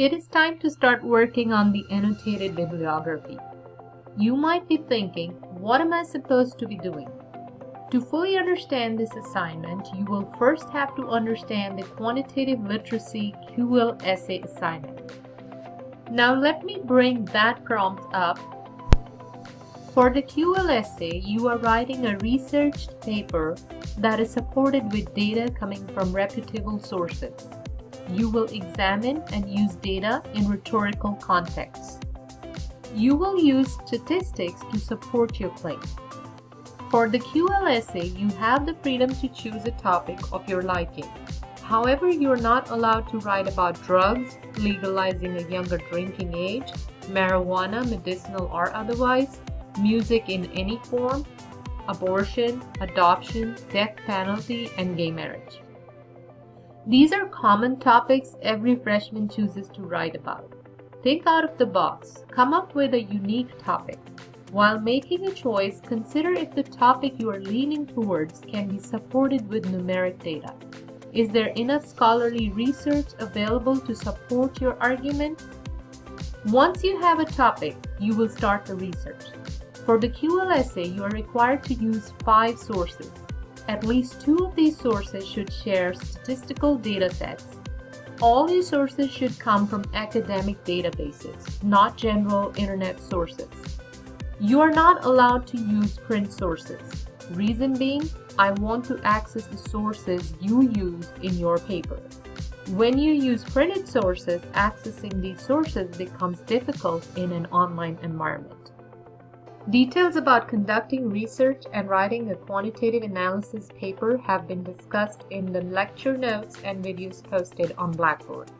It is time to start working on the annotated bibliography. You might be thinking, what am I supposed to be doing? To fully understand this assignment, you will first have to understand the quantitative literacy QL essay assignment. Now let me bring that prompt up. For the QL essay, you are writing a researched paper that is supported with data coming from reputable sources. You will examine and use data in rhetorical contexts. You will use statistics to support your claim. For the QL essay, you have the freedom to choose a topic of your liking. However, you are not allowed to write about drugs, legalizing a younger drinking age, marijuana, medicinal or otherwise, music in any form, abortion, adoption, death penalty, and gay marriage. These are common topics every freshman chooses to write about. Think out of the box. Come up with a unique topic. While making a choice, consider if the topic you are leaning towards can be supported with numeric data. Is there enough scholarly research available to support your argument? Once you have a topic, you will start the research. For the QL essay, you are required to use 5 sources. At least 2 of these sources should share statistical data sets. All your sources should come from academic databases, not general internet sources. You are not allowed to use print sources. Reason being, I want to access the sources you used in your paper. When you use printed sources, accessing these sources becomes difficult in an online environment. Details about conducting research and writing a quantitative analysis paper have been discussed in the lecture notes and videos posted on Blackboard.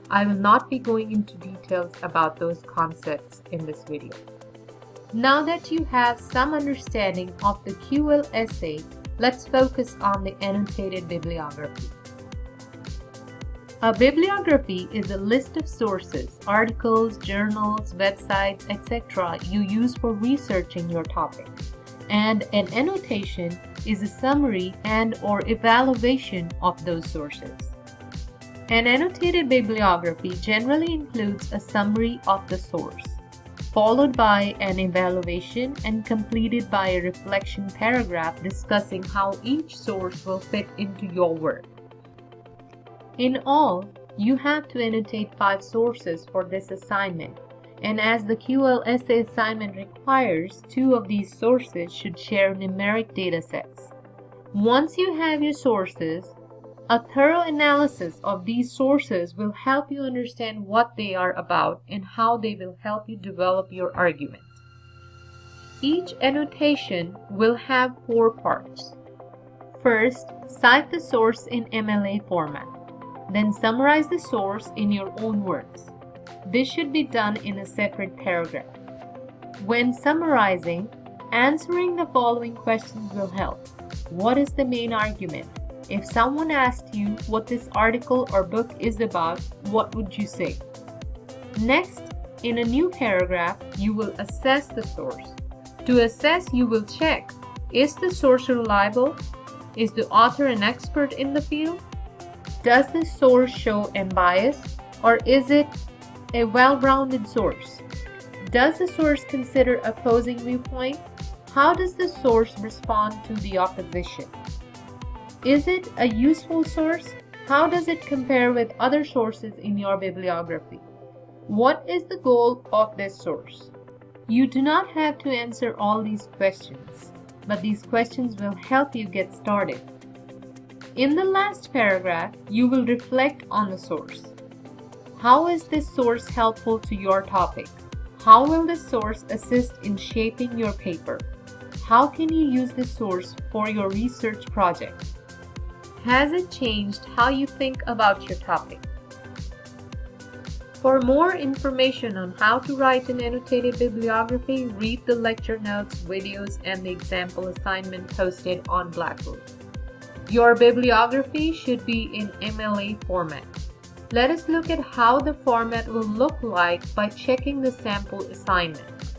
I will not be going into details about those concepts in this video. Now that you have some understanding of the QL essay, let's focus on the annotated bibliography. A bibliography is a list of sources, articles, journals, websites, etc. you use for researching your topic. And an annotation is a summary and/or evaluation of those sources. An annotated bibliography generally includes a summary of the source, followed by an evaluation and completed by a reflection paragraph discussing how each source will fit into your work. In all, you have to annotate 5 sources for this assignment, and as the QL essay assignment requires, 2 of these sources should share numeric data sets. Once you have your sources, a thorough analysis of these sources will help you understand what they are about and how they will help you develop your argument. Each annotation will have 4 parts. First, cite the source in MLA format. Then summarize the source in your own words. This should be done in a separate paragraph. When summarizing, answering the following questions will help. What is the main argument? If someone asked you what this article or book is about, what would you say? Next, in a new paragraph, you will assess the source. To assess, you will check, is the source reliable? Is the author an expert in the field? Does the source show unbiased, or is it a well-rounded source? Does the source consider opposing viewpoint? How does the source respond to the opposition? Is it a useful source? How does it compare with other sources in your bibliography? What is the goal of this source? You do not have to answer all these questions, but these questions will help you get started. In the last paragraph, you will reflect on the source. How is this source helpful to your topic? How will this source assist in shaping your paper? How can you use this source for your research project? Has it changed how you think about your topic? For more information on how to write an annotated bibliography, read the lecture notes, videos, and the example assignment posted on Blackboard. Your bibliography should be in MLA format. Let us look at how the format will look like by checking the sample assignment.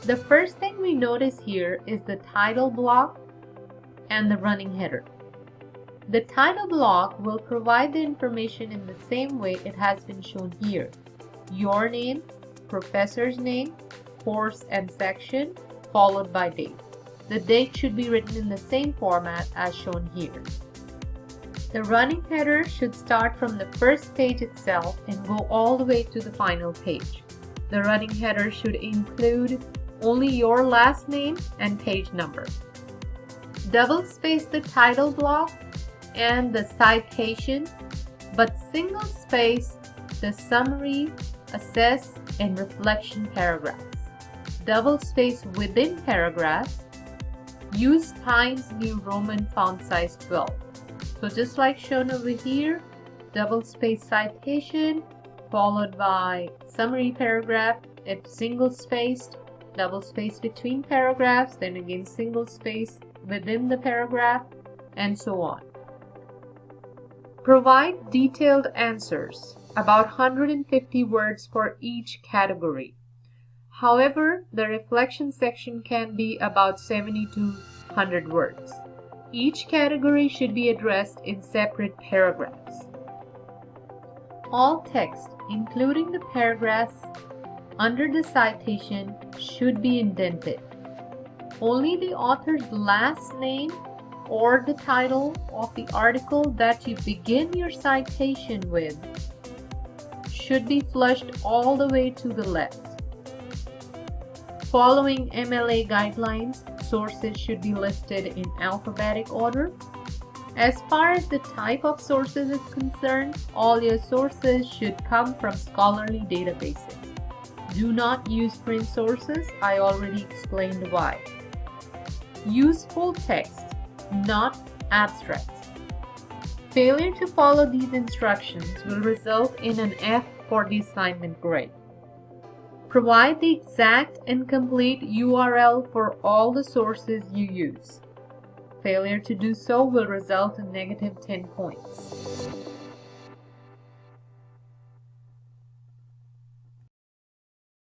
The first thing we notice here is the title block and the running header. The title block will provide the information in the same way it has been shown here. Your name, professor's name, course and section, followed by date. The date should be written in the same format as shown here. The running header should start from the first page itself and go all the way to the final page. The running header should include only your last name and page number. Double space the title block and the citation, but single space the summary, assess, and reflection paragraphs. Double space within paragraphs. Use Times New Roman font size 12. So just like shown over here, double space citation followed by summary paragraph. If single spaced, double space between paragraphs, then again single space within the paragraph, and so on. Provide detailed answers, about 150 words for each category. However, the reflection section can be about 70 to 100 words. Each category should be addressed in separate paragraphs. All text, including the paragraphs under the citation, should be indented. Only the author's last name or the title of the article that you begin your citation with should be flushed all the way to the left. Following MLA guidelines, sources should be listed in alphabetic order. As far as the type of sources is concerned, all your sources should come from scholarly databases. Do not use print sources. I already explained why. Use full text, not abstracts. Failure to follow these instructions will result in an F for the assignment grade. Provide the exact and complete URL for all the sources you use. Failure to do so will result in negative 10 points.